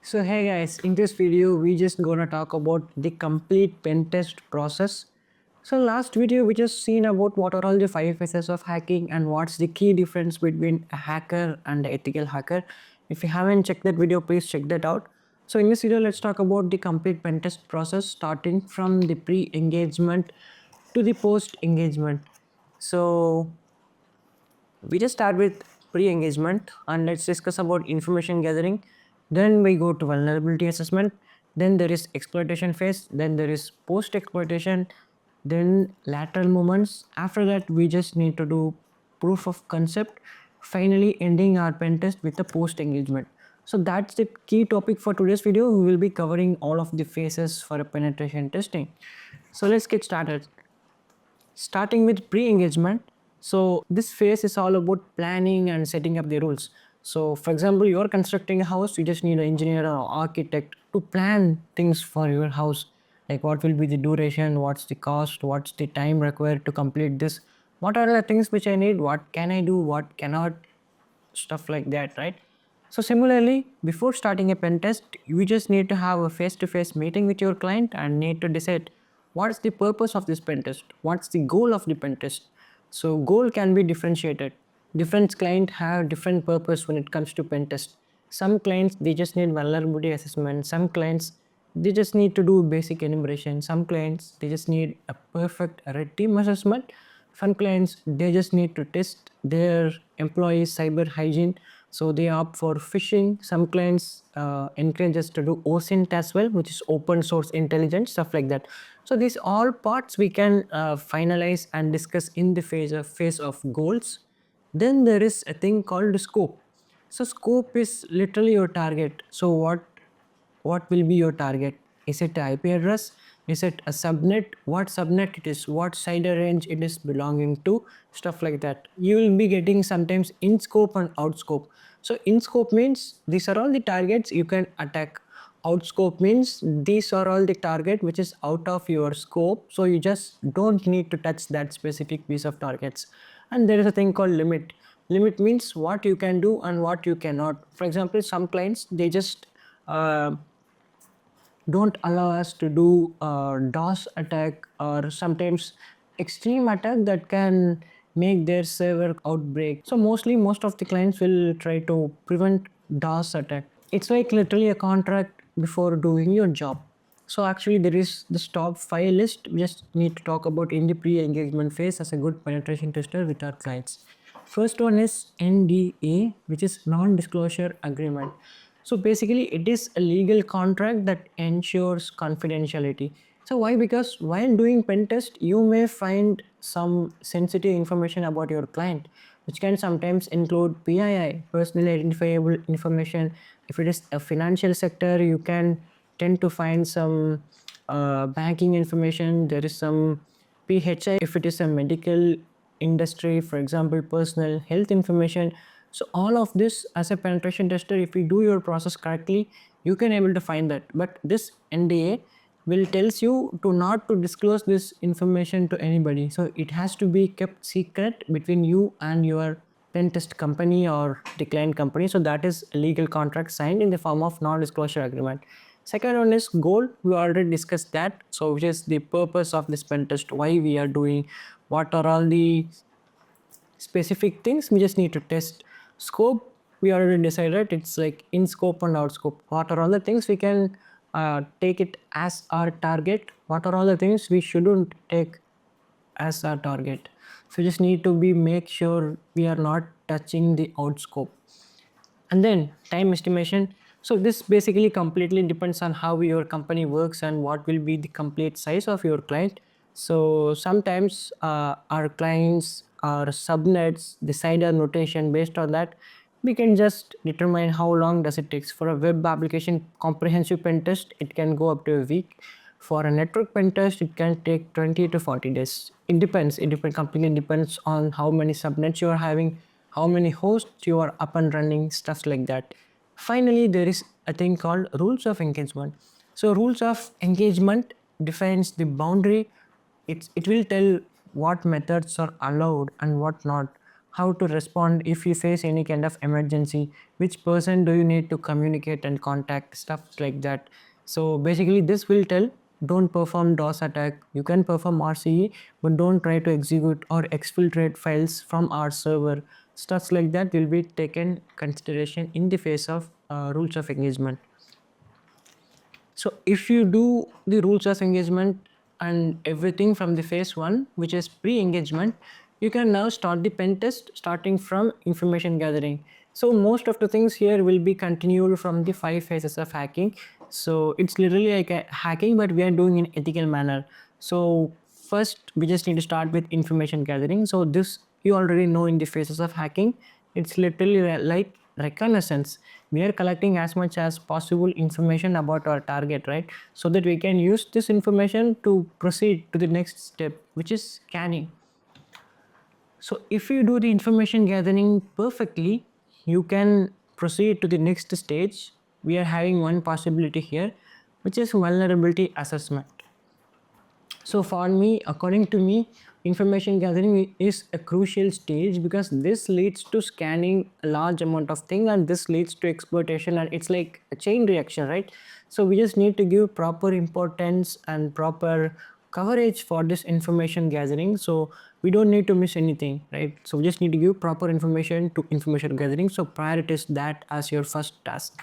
So hey guys, in this video we just gonna talk about the complete pen test process. So last video we just seen about what are all the 5 phases of hacking and what's the key difference between a hacker and an ethical hacker. If you haven't checked that video, please check that out. So in this video let's talk about the complete pen test process, starting from the pre-engagement to the post-engagement. So we just start with pre-engagement and let's discuss about information gathering. Then we go to vulnerability assessment. Then there is exploitation phase. Then there is post-exploitation. Then lateral movements. After that, we just need to do proof of concept. Finally, ending our pen test with the post-engagement. So that's the key topic for today's video. We will be covering all of the phases for a penetration testing. So let's get started. Starting with pre-engagement. So this phase is all about planning and setting up the rules. So for example, you're constructing a house, you just need an engineer or architect to plan things for your house, like what will be the duration, what's the cost, what's the time required to complete this, what are the things which I need, what can I do, what cannot, stuff like that, right? So similarly, before starting a pen test, you just need to have a face-to-face meeting with your client and need to decide what's the purpose of this pen test, what's the goal of the pen test. So goal can be differentiated. Different clients have different purpose when it comes to pen test. Some clients they just need vulnerability assessment. Some clients they just need to do basic enumeration. Some clients they just need a perfect red team assessment. Some clients they just need to test their employees cyber hygiene, so they opt for phishing. Some clients encourage us to do OSINT as well, which is open source intelligence, stuff like that. So these all parts we can finalize and discuss in the phase of goals. Then there is a thing called scope. So scope is literally your target. So what will be your target? Is it an IP address? Is it a subnet? What subnet it is? What CIDR range it is belonging to? Stuff like that. You will be getting sometimes in scope and out scope. So in scope means these are all the targets you can attack. Out scope means these are all the target which is out of your scope. So you just don't need to touch that specific piece of targets. And there is a thing called limit. Limit means what you can do and what you cannot. For example, some clients they just uh, don't allow us to do DOS attack or sometimes extreme attack that can make their server outbreak. So mostly most of the clients will try to prevent DOS attack. It's like literally a contract before doing your job. So actually there is the top 5 list. We just need to talk about in the pre-engagement phase as a good penetration tester with our clients. First one is NDA, which is non-disclosure agreement. So basically it is a legal contract that ensures confidentiality. So why? Because while doing pen test, you may find some sensitive information about your client, which can sometimes include PII, personally identifiable information. If it is a financial sector, you can tend to find some banking information. There is some PHI if it is a medical industry, for example, personal health information. So all of this as a penetration tester, if you do your process correctly, you can able to find that. But this NDA will tells you to not to disclose this information to anybody. So it has to be kept secret between you and your pen test company or the client company. So that is a legal contract signed in the form of non-disclosure agreement. Second one is goal. We already discussed that. So which is the purpose of this pen test, why we are doing, what are all the specific things we just need to test. Scope, we already decided it's like in scope and out scope. What are all the things we can take it as our target? What are all the things we shouldn't take as our target? So just need to be make sure we are not touching the out scope. And then time estimation. So this basically completely depends on how your company works and what will be the complete size of your client. So sometimes our clients are subnets decide a notation. Based on that we can just determine how long does it takes. For a web application comprehensive pen test, it can go up to a week. For a network pen test, it can take 20 to 40 days. It depends completely depends on how many subnets you are having, how many hosts you are up and running, stuff like that. Finally, there is a thing called rules of engagement. So rules of engagement defines the boundary. It will tell what methods are allowed and what not, how to respond if you face any kind of emergency, which person do you need to communicate and contact, stuff like that. So basically this will tell, don't perform DOS attack, you can perform RCE but don't try to execute or exfiltrate files from our server. Stuff like that will be taken consideration in the face of rules of engagement. So if you do the rules of engagement and everything from the phase one, which is pre-engagement, you can now start the pen test starting from information gathering. So most of the things here will be continued from the 5 phases of hacking. So it's literally like a hacking, but we are doing in ethical manner. So first, we just need to start with information gathering. So this you already know in the phases of hacking. It's literally like reconnaissance. We are collecting as much as possible information about our target, right? So that we can use this information to proceed to the next step, which is scanning. So if you do the information gathering perfectly, you can proceed to the next stage. We are having one possibility here, which is vulnerability assessment. So for me, according to me, information gathering is a crucial stage because this leads to scanning a large amount of things and this leads to exploitation, and it's like a chain reaction, right? So we just need to give proper importance and proper coverage for this information gathering, so we don't need to miss anything, right? So we just need to give proper information to information gathering, so prioritize that as your first task.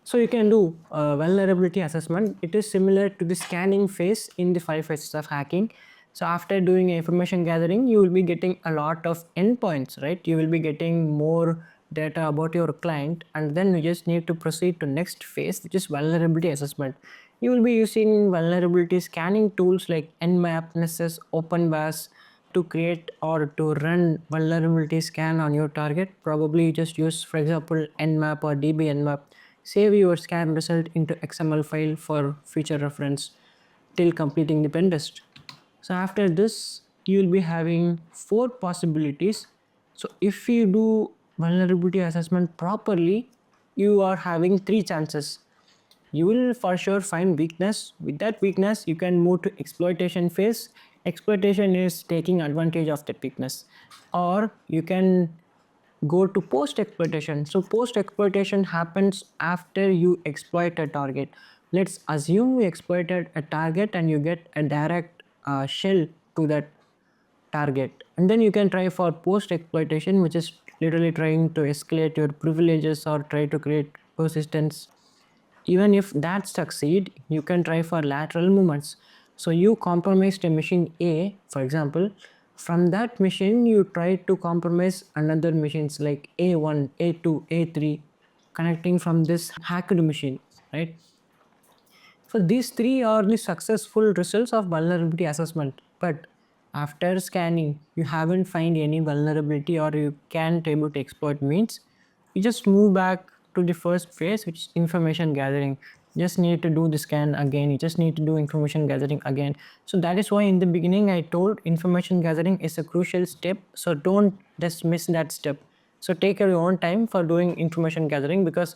So you can do vulnerability assessment. It is similar to the scanning phase in the 5 phases of hacking. So after doing information gathering, you will be getting a lot of endpoints, right? You will be getting more data about your client, and then you just need to proceed to next phase, which is vulnerability assessment. You will be using vulnerability scanning tools like Nmap, Nessus, OpenVAS to create or to run vulnerability scan on your target. Probably just use, for example, Nmap or DB Nmap. Save your scan result into XML file for future reference till completing the pen test. So after this, you will be having 4 possibilities. So if you do vulnerability assessment properly, you are having 3 chances. You will for sure find weakness. With that weakness, you can move to exploitation phase. Exploitation is taking advantage of that weakness. Or you can go to post exploitation. So post exploitation happens after you exploit a target. Let's assume you exploited a target and you get a direct shell to that target, and then you can try for post exploitation, which is literally trying to escalate your privileges or try to create persistence. Even if that succeed, you can try for lateral movements. So you compromised a machine A, for example. From that machine, you try to compromise another machines like A1, A2, A3, connecting from this hacked machine, right? So these three are the successful results of vulnerability assessment. But after scanning, you haven't find any vulnerability or you can't able to exploit means, you just move back to the first phase, which is information gathering. You just need to do the scan again. You just need to do information gathering again. So that is why in the beginning I told information gathering is a crucial step. So don't just miss that step. So take your own time for doing information gathering, because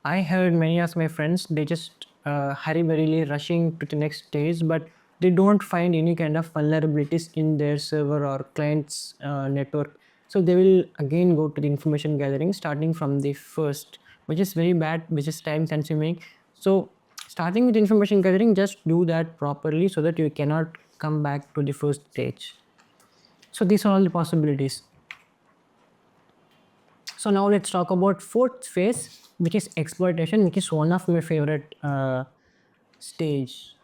I heard many of my friends, they just hurry rushing to the next stage, but they don't find any kind of vulnerabilities in their server or client's network. So they will again go to the information gathering starting from the first, which is very bad, which is time consuming. So starting with information gathering, just do that properly so that you cannot come back to the first stage. So these are all the possibilities. So now let's talk about fourth phase, which is exploitation, which is one of my favorite stage.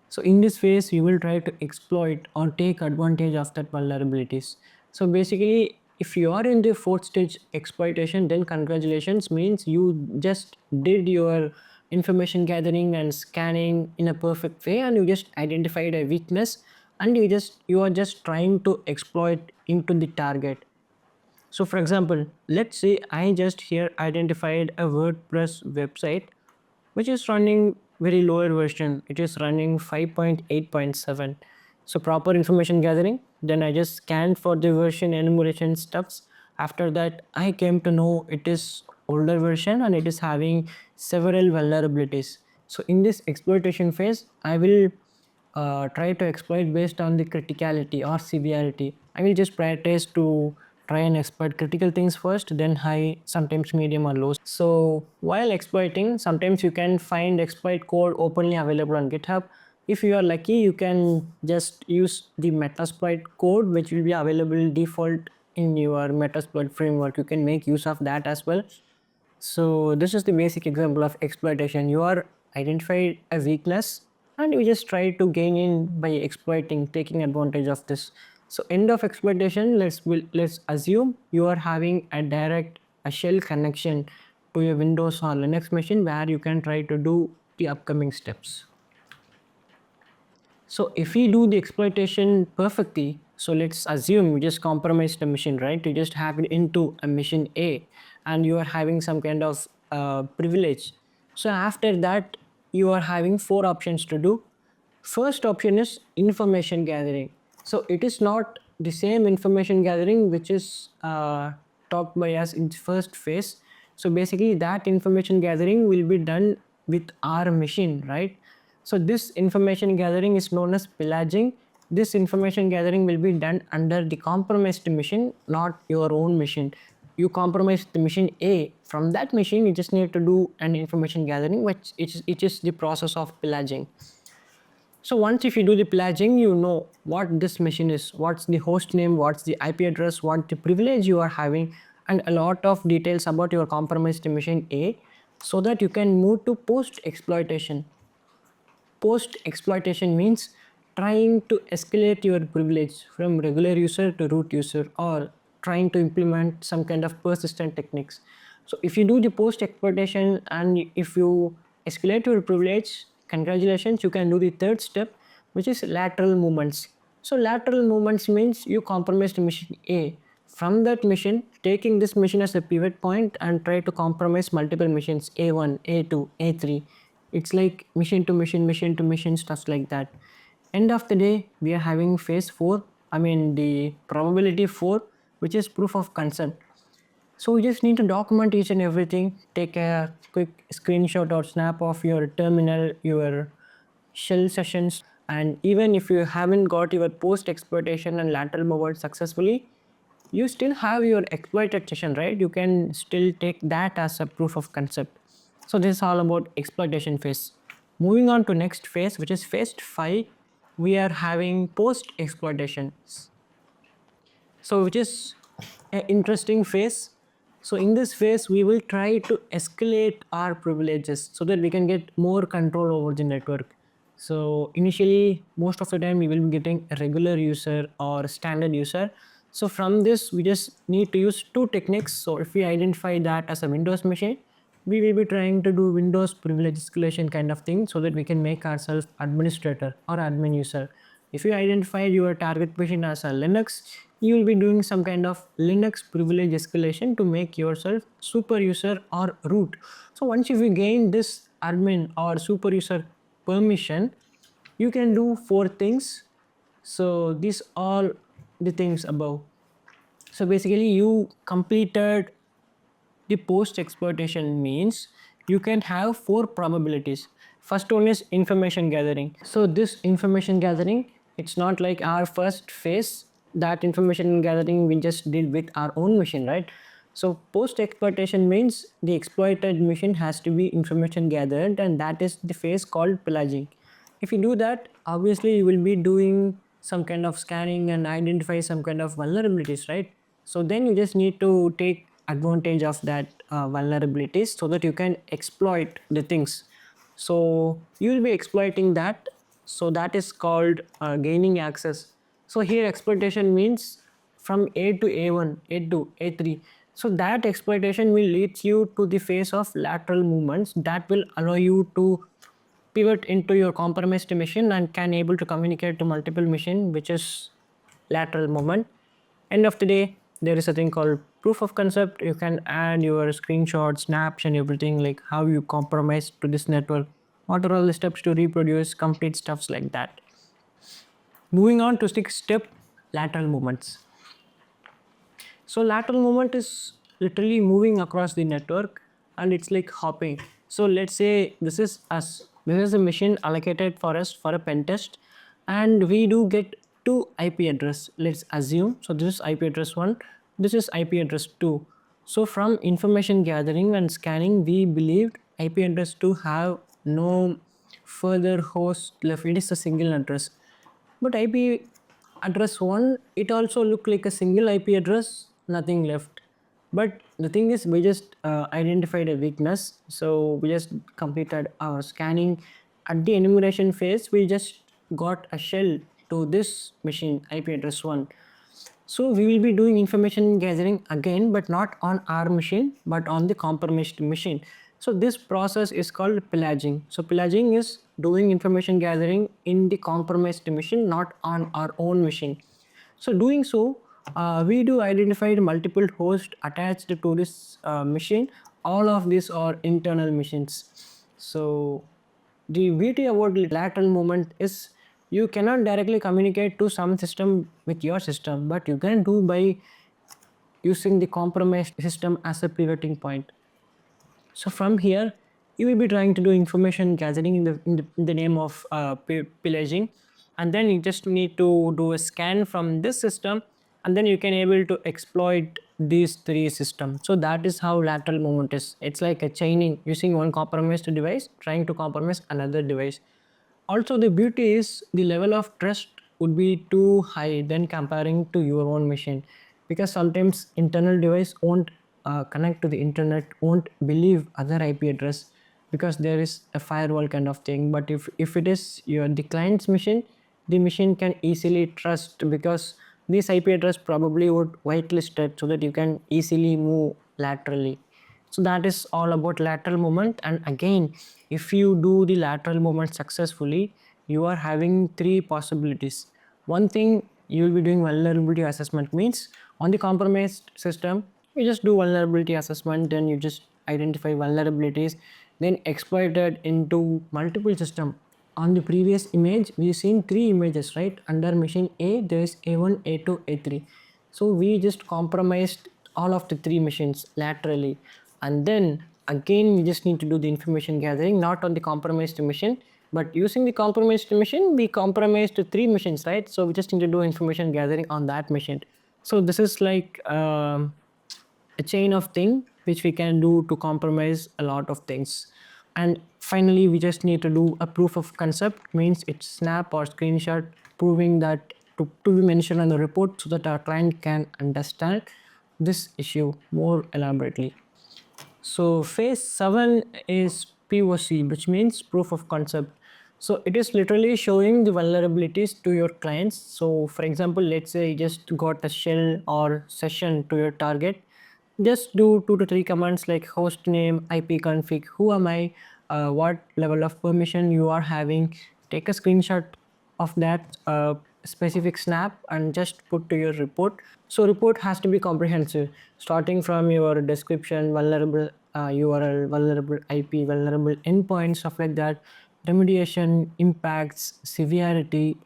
So in this phase, you will try to exploit or take advantage of that vulnerabilities. So basically, if you are in the fourth stage exploitation, then congratulations, means you just did your information gathering and scanning in a perfect way, and you just identified a weakness, and you are just trying to exploit into the target. So for example, let's say I just here identified a WordPress website which is running very lower version. It is running 5.8.7. So proper information gathering. Then I just scanned for the version enumeration stuffs. After that, I came to know it is older version and it is having several vulnerabilities. So in this exploitation phase, I will try to exploit based on the criticality or severity. I will just prioritize to try and exploit critical things first, then high, sometimes medium or low. So while exploiting, sometimes you can find exploit code openly available on GitHub. If you are lucky, you can just use the Metasploit code, which will be available default in your Metasploit framework. You can make use of that as well. So this is the basic example of exploitation. You are identified a weakness and you just try to gain in by exploiting, taking advantage of this. So end of exploitation, let's assume you are having a shell connection to a Windows or Linux machine where you can try to do the upcoming steps. So if we do the exploitation perfectly, so let's assume you just compromise the machine, right? You just have it into a machine A and you are having some kind of privilege. So after that, you are having four options to do. First option is information gathering. So it is not the same information gathering which is talked by us in first phase. So basically that information gathering will be done with our machine, right? So this information gathering is known as pillaging. This information gathering will be done under the compromised machine, not your own machine. You compromise the machine A. From that machine, you just need to do an information gathering, which it is the process of pillaging. So once if you do the pillaging, you know what this machine is, what's the host name, what's the IP address, what the privilege you are having, and a lot of details about your compromised machine A, so that you can move to post exploitation. Post exploitation means trying to escalate your privilege from regular user to root user, or trying to implement some kind of persistent techniques. So if you do the post exploitation and if you escalate your privilege, congratulations, you can do the third step, which is lateral movements. So lateral movements means you compromised machine A. From that machine, taking this machine as a pivot point and try to compromise multiple machines A1, A2, A3. It's like machine to machine, stuff like that. End of the day, we are having phase 4, I mean the probability 4, which is proof of concept. So you just need to document each and everything, take a quick screenshot or snap of your terminal, your shell sessions, and even if you haven't got your post exploitation and lateral movement successfully, you still have your exploited session, right? You can still take that as a proof of concept. So this is all about exploitation phase. Moving on to next phase, which is phase 5, we are having post exploitation. So which is an interesting phase. So in this phase, we will try to escalate our privileges so that we can get more control over the network. So initially, most of the time we will be getting a regular user or standard user. So from this, we just need to use two techniques. So if we identify that as a Windows machine, we will be trying to do Windows privilege escalation kind of thing so that we can make ourselves administrator or admin user. If you identify your target machine as a Linux, you will be doing some kind of Linux privilege escalation to make yourself super user or root. So once you gain this admin or super user permission, you can do four things. So these all the things above. So basically you completed the post exploitation means you can have four probabilities. First one is information gathering. So this information gathering, it's not like our first phase. That information gathering we just did with our own machine, right? So post exploitation means the exploited machine has to be information gathered, and that is the phase called pillaging. If you do that, obviously you will be doing some kind of scanning and identify some kind of vulnerabilities, right? So then you just need to take advantage of that vulnerabilities so that you can exploit the things. So you will be exploiting that. So that is called gaining access. So here exploitation means from A to A1, A2, A3. So that exploitation will lead you to the phase of lateral movements that will allow you to pivot into your compromised machine and can able to communicate to multiple machine, which is lateral movement. End of the day, there is a thing called proof of concept. You can add your screenshots, snaps and everything, like how you compromise to this network, what are all the steps to reproduce, complete stuffs like that. Moving on to sixth step, lateral movements. So lateral movement is literally moving across the network and it's like hopping. So let's say this is us. This is a machine allocated for us for a pen test. and we do get two IP address. Let's assume, so this is IP address 1, this is IP address 2. So from information gathering and scanning, we believed IP address 2 have no further host left, it is a single address. But IP address 1, it also looked like a single IP address, nothing left. But the thing is, we just identified a weakness, so we just completed our scanning. At the enumeration phase, we just got a shell to this machine IP address 1. So we will be doing information gathering again, but not on our machine, but on the compromised machine. So this process is called pillaging. So pillaging is doing information gathering in the compromised machine, not on our own machine. So doing so, we do identify multiple hosts attached to this machine. All of these are internal machines. So the beauty about lateral movement is you cannot directly communicate to some system with your system, but you can do by using the compromised system as a pivoting point. So from here, you will be trying to do information gathering in the name of pillaging, and then you just need to do a scan from this system, and then you can able to exploit these three systems. So that is how lateral movement is. It's like a chaining using one compromised device trying to compromise another device. Also, the beauty is the level of trust would be too high than comparing to your own machine, because sometimes internal device won't connect to the internet, won't believe other IP address because there is a firewall kind of thing. But if it is your the client's machine, the machine can easily trust because this IP address probably would whitelist it so that you can easily move laterally. So that is all about lateral movement. And again, if you do the lateral movement successfully, you are having three possibilities. One thing, you will be doing vulnerability assessment, means on the compromised system you just do vulnerability assessment, then you just identify vulnerabilities, then exploit it into multiple system. On the previous image we've seen three images, right? Under machine A there is A1, A2, A3. So we just compromised all of the three machines laterally, and then again we just need to do the information gathering not on the compromised machine, but using the compromised machine we compromised three machines, right? So we just need to do information gathering on that machine. So this is like a chain of thing which we can do to compromise a lot of things. And finally we just need to do a proof of concept, means it's snap or screenshot proving that to be mentioned on the report so that our client can understand this issue more elaborately. So phase 7 is POC, which means proof of concept. So it is literally showing the vulnerabilities to your clients. So for example, let's say you just got a shell or session to your target. Just do 2 to 3 commands like host name, IP config, who am I, what level of permission you are having. Take a screenshot of that specific snap and just put to your report. So report has to be comprehensive, starting from your description, vulnerable URL, vulnerable IP, vulnerable endpoint, stuff like that, remediation, impacts, severity,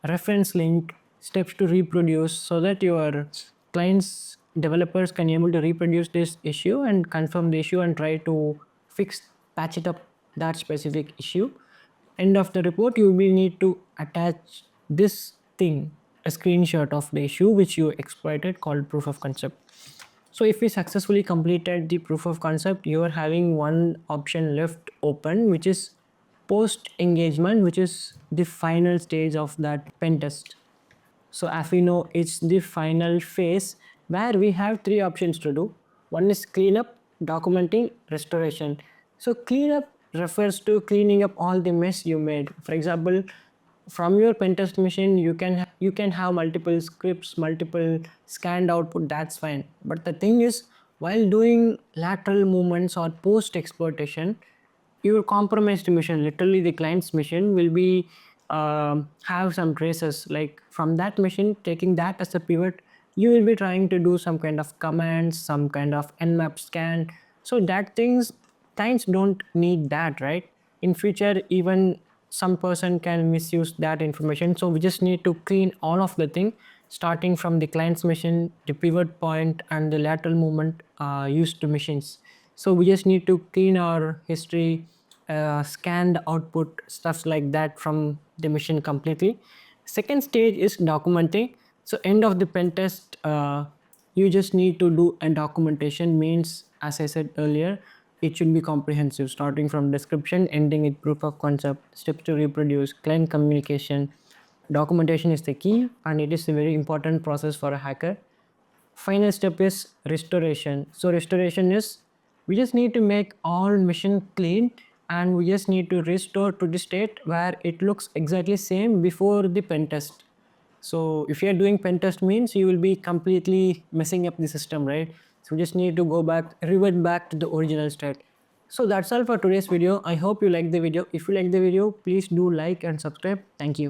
reference link, steps to reproduce, so that your clients developers can able to reproduce this issue and confirm the issue and try to fix, patch it up, that specific issue. End of the report you will need to attach this thing, a screenshot of the issue which you exploited, called proof of concept. So if we successfully completed the proof of concept, you are having one option left open, which is post engagement, which is the final stage of that pen test. So as we know, it's the final phase where we have three options to do. One is cleanup, documenting, restoration. So cleanup refers to cleaning up all the mess you made. For example, from your pentest machine, you can have multiple scripts, multiple scanned output. That's fine. But the thing is, while doing lateral movements or post exploitation, your compromised mission, literally the client's mission, will be have some traces, like from that machine taking that as a pivot, you will be trying to do some kind of commands, some kind of nmap scan. So that things, clients don't need that, right? In future even some person can misuse that information. So we just need to clean all of the thing, starting from the client's machine, the pivot point, and the lateral movement used to machines. So we just need to clean our history, scan the output, stuffs like that from the machine completely. Second stage is documenting. So end of the pen test, you just need to do a documentation. Means, as I said earlier, it should be comprehensive, starting from description, ending with proof of concept, steps to reproduce, client communication. Documentation is the key, and it is a very important process for a hacker. Final step is restoration. So restoration is, we just need to make all machine clean, and we just need to restore to the state where it looks exactly same before the pen test. So if you're doing pen test, means you will be completely messing up the system, right? So we just need to go back, revert back to the original state. So that's all for today's video. I hope you like the video. If you like the video, please do like and subscribe. Thank you.